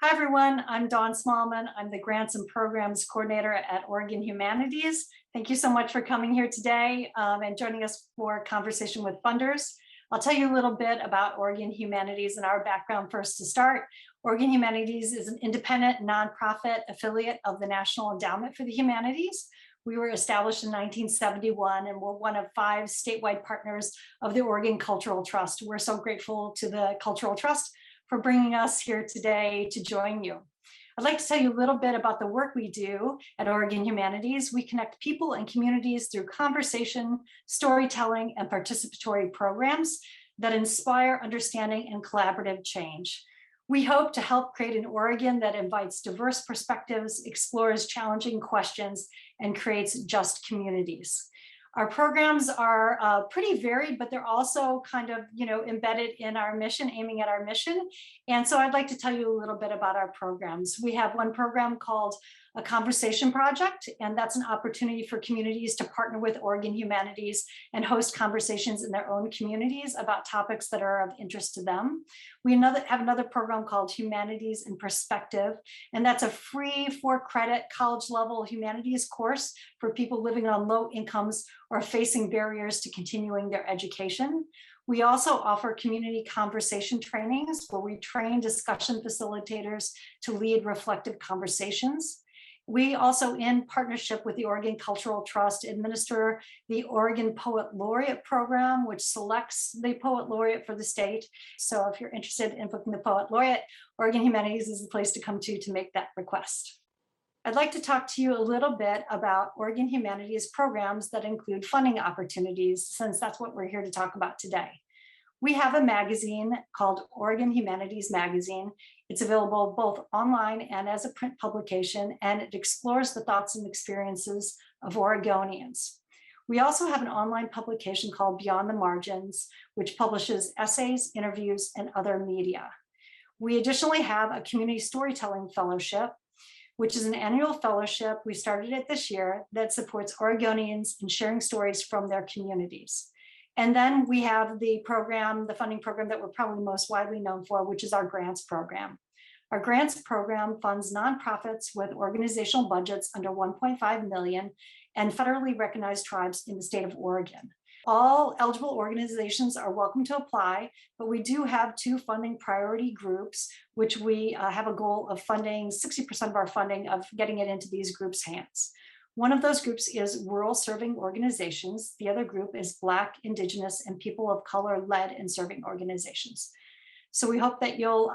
Hi, everyone. I'm Dawn Smallman. I'm the Grants and Programs Coordinator at Oregon Humanities. Thank you so much for coming here today and joining us for a conversation with funders. I'll tell you a little bit about Oregon Humanities and our background first to start. Oregon Humanities is an independent nonprofit affiliate of the National Endowment for the Humanities. We were established in 1971 and we're one of 5 statewide partners of the Oregon Cultural Trust. We're so grateful to the Cultural Trust for bringing us here today to join you. I'd like to tell you a little bit about the work we do at Oregon Humanities. We connect people and communities through conversation, storytelling, and participatory programs that inspire understanding and collaborative change. We hope to help create an Oregon that invites diverse perspectives, explores challenging questions, and creates just communities. Our programs are pretty varied, but they're also kind of, embedded in our mission, aiming at our mission. And so I'd like to tell you a little bit about our programs. We have one program called a Conversation Project, and that's an opportunity for communities to partner with Oregon Humanities and host conversations in their own communities about topics that are of interest to them. We have another program called Humanities in Perspective, and that's a free 4-credit college-level humanities course for people living on low incomes or facing barriers to continuing their education. We also offer community conversation trainings where we train discussion facilitators to lead reflective conversations. We also, in partnership with the Oregon Cultural Trust, administer the Oregon Poet Laureate Program, which selects the Poet Laureate for the state. So if you're interested in booking the Poet Laureate, Oregon Humanities is the place to come to make that request. I'd like to talk to you a little bit about Oregon Humanities programs that include funding opportunities, since that's what we're here to talk about today. We have a magazine called Oregon Humanities Magazine. It's available both online and as a print publication, and it explores the thoughts and experiences of Oregonians. We also have an online publication called Beyond the Margins, which publishes essays, interviews, and other media. We additionally have a Community Storytelling Fellowship, which is an annual fellowship. We started it this year that supports Oregonians in sharing stories from their communities. And then we have the funding program that we're probably most widely known for, which is our grants program. Our grants program funds nonprofits with organizational budgets under 1.5 million and federally recognized tribes in the state of Oregon. All eligible organizations are welcome to apply, but we do have 2 funding priority groups, which we have a goal of funding 60% of our funding of getting it into these groups' hands. One of those groups is rural serving organizations. The other group is Black, Indigenous, and people of color led and serving organizations. So we hope that you'll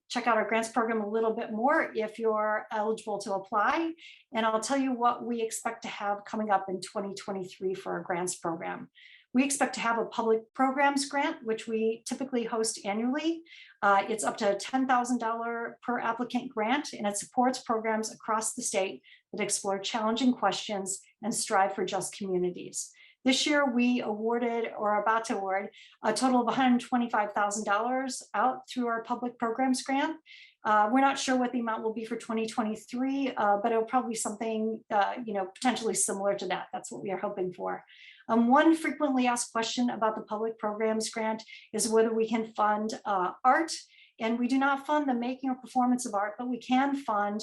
check out our grants program a little bit more if you're eligible to apply. And I'll tell you what we expect to have coming up in 2023 for our grants program. We expect to have a public programs grant, which we typically host annually. It's up to a $10,000 per applicant grant, and it supports programs across the state that explore challenging questions and strive for just communities. This year, we awarded or are about to award a total of $125,000 out through our public programs grant. We're not sure what the amount will be for 2023, but it'll probably be something potentially similar to that. That's what we are hoping for. One frequently asked question about the public programs grant is whether we can fund art. And we do not fund the making or performance of art, but we can fund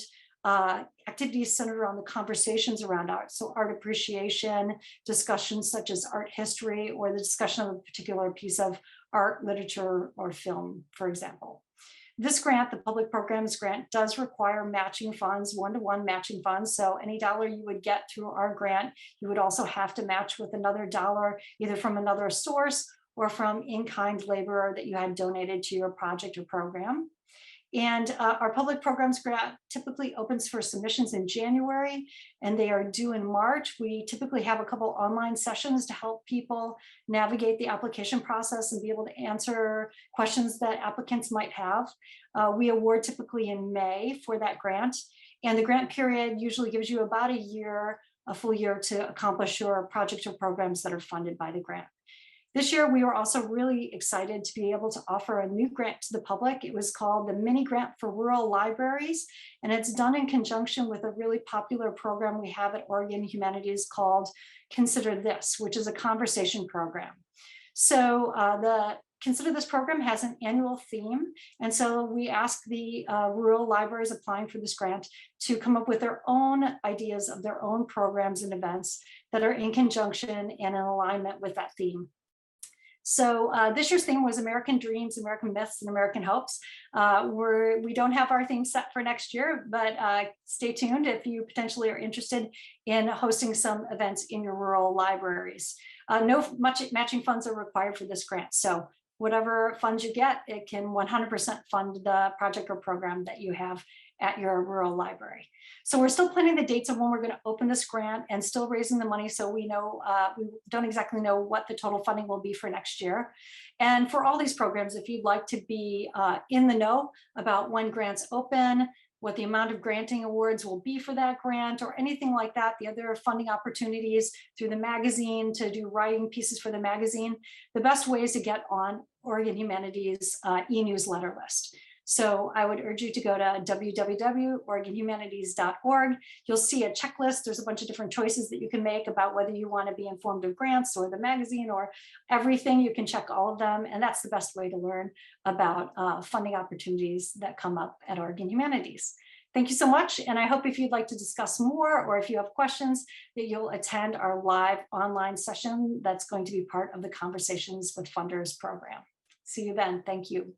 activities centered around the conversations around art. So art appreciation, discussions such as art history, or the discussion of a particular piece of art, literature, or film, for example. This grant, the public programs grant, does require matching funds, 1-to-1 matching funds. So any dollar you would get through our grant, you would also have to match with another dollar, either from another source or from in-kind labor that you had donated to your project or program. And our public programs grant typically opens for submissions in January, and they are due in March. We typically have a couple online sessions to help people navigate the application process and be able to answer questions that applicants might have. We award typically in May for that grant, and the grant period usually gives you about a full year to accomplish your project or programs that are funded by the grant. This year, we were also really excited to be able to offer a new grant to the public. It was called the Mini Grant for Rural Libraries, and it's done in conjunction with a really popular program we have at Oregon Humanities called Consider This, which is a conversation program. So the consider this program has an annual theme. And so we ask the rural libraries applying for this grant to come up with their own ideas of their own programs and events that are in conjunction and in alignment with that theme. So this year's theme was American Dreams, American Myths, and American Hopes. We don't have our theme set for next year, but stay tuned if you potentially are interested in hosting some events in your rural libraries. No matching funds are required for this grant. So whatever funds you get, it can 100% fund the project or program that you have at your rural library. So we're still planning the dates of when we're going to open this grant and still raising the money. So we know, we don't exactly know what the total funding will be for next year. And for all these programs, if you'd like to be in the know about when grants open, what the amount of granting awards will be for that grant or anything like that, the other funding opportunities through the magazine to do writing pieces for the magazine, the best way is to get on Oregon Humanities e-newsletter list. So I would urge you to go to www.oregonhumanities.org. You'll see a checklist. There's a bunch of different choices that you can make about whether you want to be informed of grants or the magazine or everything. You can check all of them. And that's the best way to learn about funding opportunities that come up at Oregon Humanities. Thank you so much. And I hope if you'd like to discuss more or if you have questions, that you'll attend our live online session that's going to be part of the Conversations with Funders program. See you then. Thank you.